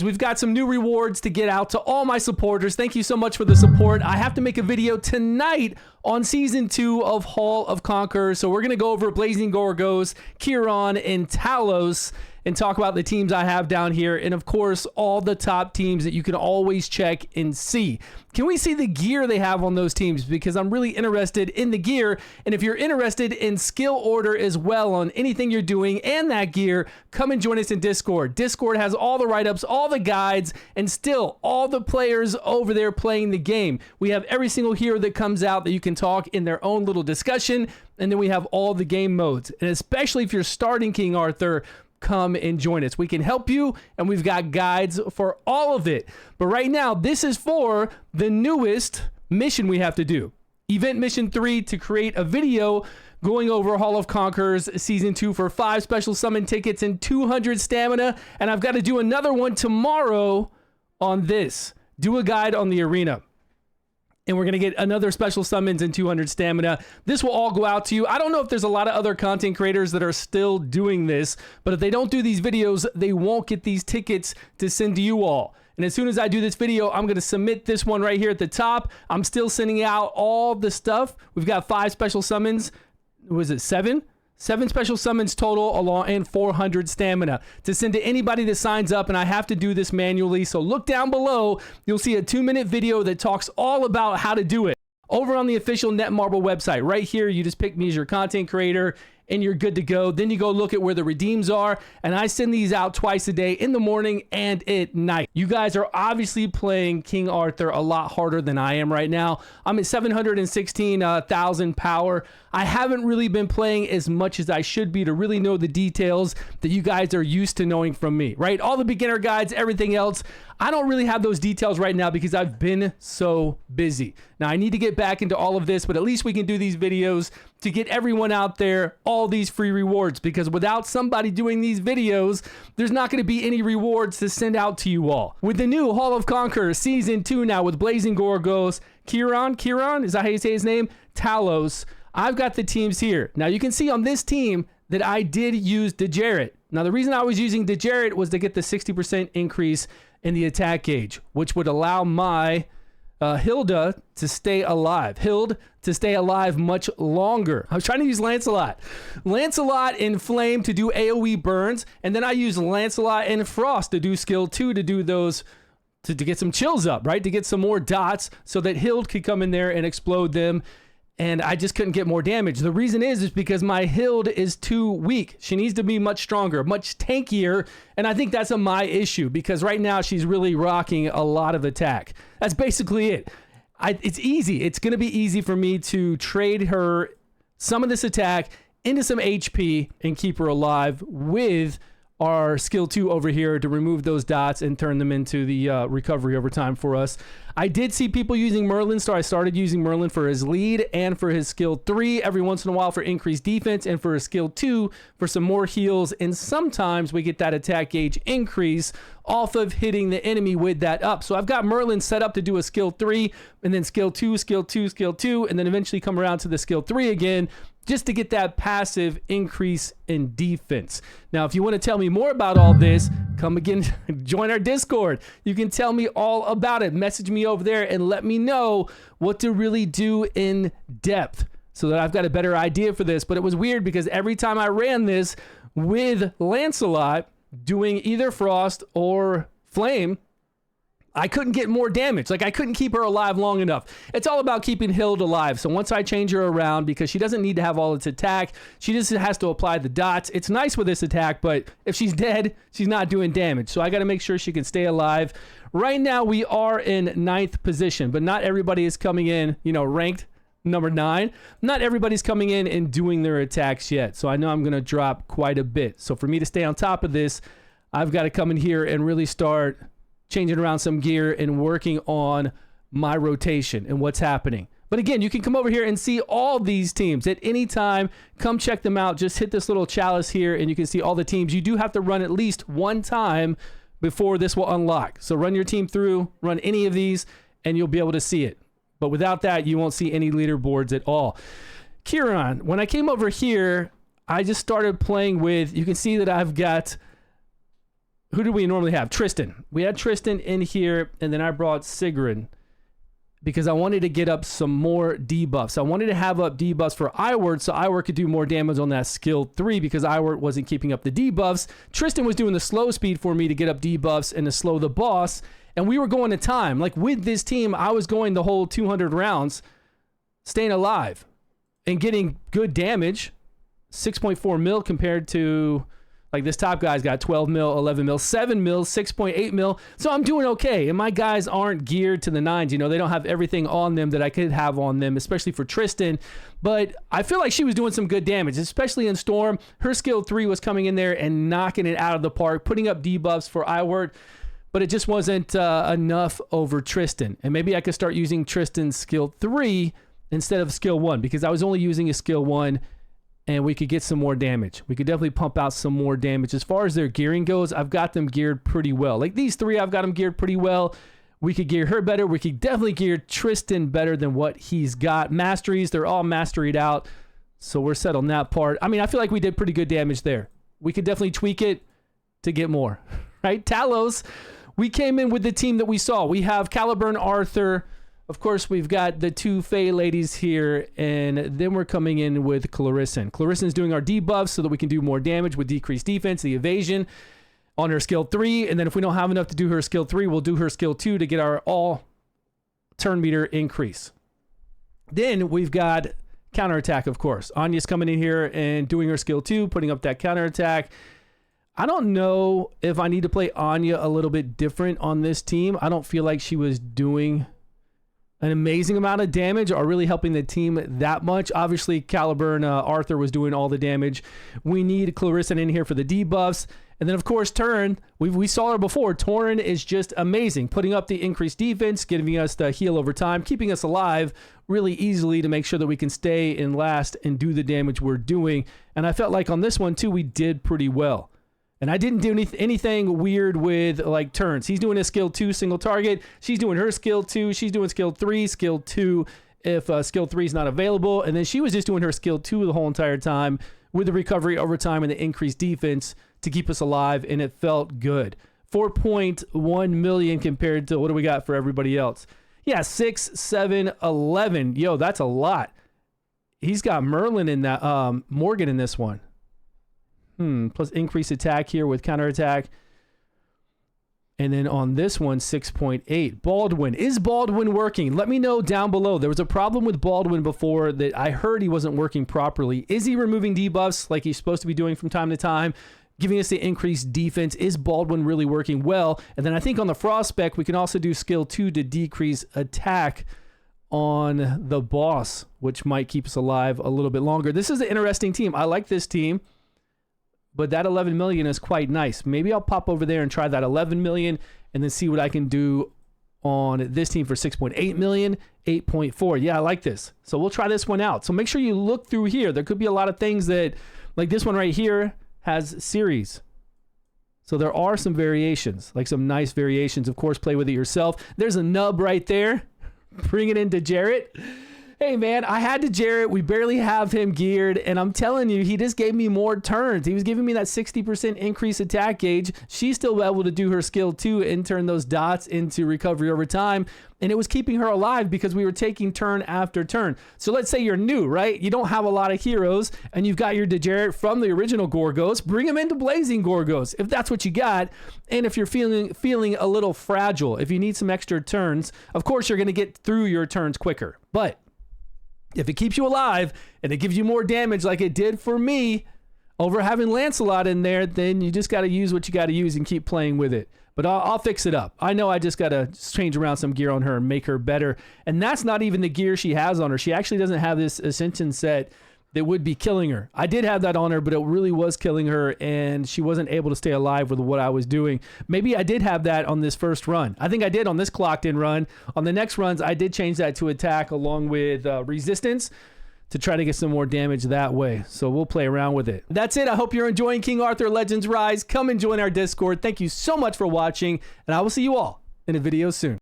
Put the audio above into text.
We've got some new rewards to get out to all my supporters. Thank you so much for the support. I have to make a video tonight on Season 2 of Hall of Conquerors. So we're going to go over Blazing Gorgos, Chiron, and Talos and talk about the teams I have down here. And of course, all the top teams that you can always check and see. Can we see the gear they have on those teams? Because I'm really interested in the gear. And if you're interested in skill order as well on anything you're doing and that gear, come and join us in Discord. Discord has all the write-ups, all the guides, and still all the players over there playing the game. We have every single hero that comes out that you can talk in their own little discussion. And then we have all the game modes. And especially if you're starting King Arthur, come and join us. We can help you, and we've got guides for all of it. But right now, this is for the newest mission we have to do. Event Mission 3, to create a video going over Hall of Conquerors Season 2 for 5 special summon tickets and 200 stamina. And I've got to do another one tomorrow on this. Do a guide on the arena. And we're going to get another special summons and 200 stamina. This will all go out to you. I don't know if there's a lot of other content creators that are still doing this, but if they don't do these videos, they won't get these tickets to send to you all. And as soon as I do this video, I'm going to submit this one right here at the top. I'm still sending out all the stuff. We've got 5 special summons. Was it 7? 7 special summons total along and 400 stamina to send to anybody that signs up, and I have to do this manually. So look down below. You'll see a 2-minute video that talks all about how to do it over on the official Netmarble website. Right here, you just pick me as your content creator and you're good to go. Then you go look at where the redeems are, and I send these out twice a day, in the morning and at night. You guys are obviously playing King Arthur a lot harder than I am right now. I'm at 716,000 power. I haven't really been playing as much as I should be to really know the details that you guys are used to knowing from me, right? All the beginner guides, everything else. I don't really have those details right now because I've been so busy. Now I need to get back into all of this, but at least we can do these videos to get everyone out there all these free rewards, because without somebody doing these videos, there's not going to be any rewards to send out to you all. With the new Hall of Conquerors Season 2 now with Blazing Gorgos, Chiron, is that how you say his name? Talos. I've got the teams here. Now you can see on this team that I did use DeJarrett. Now the reason I was using DeJarrett was to get the 60% increase in the attack gauge, which would allow my Hilda to stay alive. Hild to stay alive much longer. I was trying to use Lancelot. Lancelot and Flame to do AoE burns, and then I use Lancelot and Frost to do skill 2 to do those, to get some chills up, right? To get some more dots so that Hild could come in there and explode them. And I just couldn't get more damage. The reason is because my Hild is too weak. She needs to be much stronger, much tankier. And I think that's my issue, because right now she's really rocking a lot of attack. That's basically it. It's easy. It's going to be easy for me to trade her some of this attack into some HP and keep her alive with our skill 2 over here to remove those dots and turn them into the recovery over time for us. I did see people using Merlin, so I started using Merlin for his lead and for his skill 3 every once in a while for increased defense, and for his skill 2 for some more heals. And sometimes we get that attack gauge increase off of hitting the enemy with that up. So I've got Merlin set up to do a skill 3 and then skill 2, skill 2, skill 2, and then eventually come around to the skill 3 again, just to get that passive increase in defense. Now, if you want to tell me more about all this, come again, join our Discord. You can tell me all about it. Message me over there and let me know what to really do in depth so that I've got a better idea for this. But it was weird because every time I ran this with Lancelot doing either Frost or Flame, I couldn't get more damage. Like, I couldn't keep her alive long enough. It's all about keeping Hild alive. So once I change her around, because she doesn't need to have all its attack, she just has to apply the dots. It's nice with this attack, but if she's dead, she's not doing damage. So I got to make sure she can stay alive. Right now, we are in 9th position, but not everybody is coming in, you know, ranked number 9. Not everybody's coming in and doing their attacks yet. So I know I'm going to drop quite a bit. So for me to stay on top of this, I've got to come in here and really start changing around some gear and working on my rotation and what's happening. But again, you can come over here and see all these teams at any time. Come check them out. Just hit this little chalice here and you can see all the teams. You do have to run at least one time before this will unlock. So run your team through, run any of these, and you'll be able to see it. But without that, you won't see any leaderboards at all. Chiron, when I came over here, I just started playing with, you can see that I've got who do we normally have? Tristan. We had Tristan in here, and then I brought Sigrun because I wanted to get up some more debuffs. I wanted to have up debuffs for Iwart so Iwart could do more damage on that skill 3 because Iwart wasn't keeping up the debuffs. Tristan was doing the slow speed for me to get up debuffs and to slow the boss, and we were going to time. Like with this team, I was going the whole 200 rounds, staying alive and getting good damage. 6.4 mil compared to... like this top guy's got 12 mil, 11 mil, 7 mil, 6.8 mil. So I'm doing okay. And my guys aren't geared to the nines. You know, they don't have everything on them that I could have on them, especially for Tristan. But I feel like she was doing some good damage, especially in Storm. Her skill 3 was coming in there and knocking it out of the park, putting up debuffs for Iwart. But it just wasn't enough over Tristan. And maybe I could start using Tristan's skill 3 instead of skill 1 because I was only using a skill 1. And we could get some more damage. We could definitely pump out some more damage. As far as their gearing goes, I've got them geared pretty well. Like these 3, I've got them geared pretty well. We could gear her better. We could definitely gear Tristan better than what he's got. Masteries, they're all masteried out. So we're set on that part. I mean, I feel like we did pretty good damage there. We could definitely tweak it to get more, right? Talos, we came in with the team that we saw. We have Excalibur and Arthur. Of course, we've got the 2 Fae ladies here, and then we're coming in with Clarisin. Clarisin's doing our debuffs so that we can do more damage with decreased defense, the evasion on her skill 3, and then if we don't have enough to do her skill 3, we'll do her skill 2 to get our all turn meter increase. Then we've got counterattack, of course. Anya's coming in here and doing her skill 2, putting up that counterattack. I don't know if I need to play Anya a little bit different on this team. I don't feel like she was doing an amazing amount of damage or really helping the team that much. Obviously, Excalibur and Arthur was doing all the damage. We need Clarisin in here for the debuffs. And then, of course, Turn. We saw her before. Torrin is just amazing, putting up the increased defense, giving us the heal over time, keeping us alive really easily to make sure that we can stay and last and do the damage we're doing. And I felt like on this one, too, we did pretty well. And I didn't do anything weird with like turns. He's doing a skill 2 single target. She's doing her skill 2. She's doing skill 3, skill 2 if skill 3 is not available. And then she was just doing her skill 2 the whole entire time with the recovery over time and the increased defense to keep us alive. And it felt good. 4.1 million compared to what do we got for everybody else? Yeah, 6, 7, 11. Yo, that's a lot. He's got Merlin in that, Morgan in this one. Plus increased attack here with counterattack. And then on this one, 6.8. Baldwin. Is Baldwin working? Let me know down below. There was a problem with Baldwin before that I heard he wasn't working properly. Is he removing debuffs like he's supposed to be doing from time to time? Giving us the increased defense. Is Baldwin really working well? And then I think on the Frost spec, we can also do skill 2 to decrease attack on the boss, which might keep us alive a little bit longer. This is an interesting team. I like this team. But that 11 million is quite nice. Maybe I'll pop over there and try that 11 million and then see what I can do on this team for 6.8 million, 8.4. Yeah, I like this. So we'll try this one out. So make sure you look through here. There could be a lot of things that, like this one right here has series. So there are some variations, like some nice variations. Of course, play with it yourself. There's a nub right there. Bring it into Jarrett. Hey, man, I had to Jarrett. We barely have him geared, and I'm telling you, he just gave me more turns. He was giving me that 60% increase attack gauge. She's still able to do her skill 2 and turn those dots into recovery over time, and it was keeping her alive because we were taking turn after turn. So let's say you're new, right? You don't have a lot of heroes, and you've got your Dejaret from the original Gorgos. Bring him into Blazing Gorgos if that's what you got, and if you're feeling a little fragile, if you need some extra turns, of course you're going to get through your turns quicker, but if it keeps you alive and it gives you more damage like it did for me over having Lancelot in there, then you just got to use what you got to use and keep playing with it. But I'll fix it up. I know I just got to change around some gear on her and make her better. And that's not even the gear she has on her. She actually doesn't have this Ascension set that would be killing her. I did have that on her, but it really was killing her, and she wasn't able to stay alive with what I was doing. Maybe I did have that on this first run. I think I did on this clocked in run. On the next runs, I did change that to attack along with resistance to try to get some more damage that way. So we'll play around with it. That's it. I hope you're enjoying King Arthur Legends Rise. Come and join our Discord. Thank you so much for watching, and I will see you all in a video soon.